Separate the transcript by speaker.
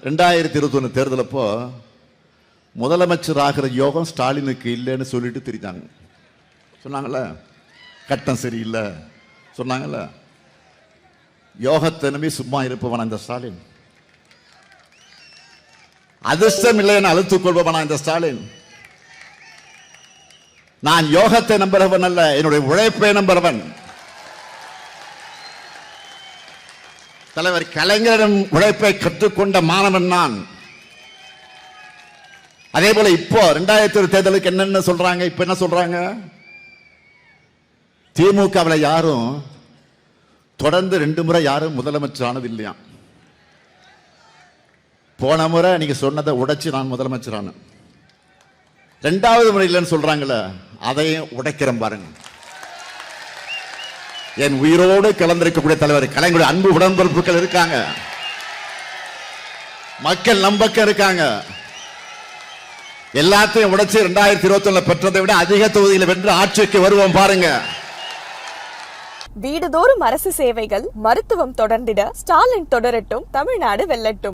Speaker 1: 2021 தேர்தலப்போ முதலமைச்சர் ஆகிற யோகம் ஸ்டாலினுக்கு இல்லைன்னு சொல்லிட்டு திரித்தாங்க. சொன்னாங்கல்ல, கட்டம் சரியில்லை சொன்னாங்கல்ல. யோகத்தினமே சும்மா இருப்பவனா இந்த ஸ்டாலின்? அதிர்ஷ்டம் இல்லைன்னு அழுத்துக் கொள்பவனா இந்த ஸ்டாலின்? நான் யோகத்தை நம்புறவன் அல்ல, என்னுடைய உழைப்பை நம்புறவன். தலைவர் கலைஞரிடம் உழைப்பை கற்றுக்கொண்ட மாணவன் நான். அதே போல இப்போ 2020 தேர்தலுக்கு என்னென்ன சொல்றாங்க? இப்ப என்ன சொல்றாங்க? திமுகவில் யாரும் தொடர்ந்து 2 முறை யாரும் முதலமைச்சர் ஆனது இல்லையா. போன முறை நீங்க சொன்னதை உடைச்சு நான் முதலமைச்சர் ஆனேன். 2வது முறை இல்லைன்னு சொல்றாங்கல்ல, அதையும் உடைக்கிறேன் பாருங்க. என் உயிரோடு கலந்திருக்கக்கூடிய தலைவர் கலைஞருடைய அன்பு உடன்பிறப்புகள் இருக்காங்க, மக்கள் நம்பக்கம் இருக்காங்க. எல்லாத்தையும் உடைச்சு 2021 பெற்றதை விட அதிக தொகுதியில் வென்று ஆட்சிக்கு வருவோம் பாருங்க.
Speaker 2: வீடுதோறும் அரசு சேவைகள், மருத்துவம் தொடர்ந்திட ஸ்டாலின் தொடரட்டும், தமிழ்நாடு வெல்லட்டும்.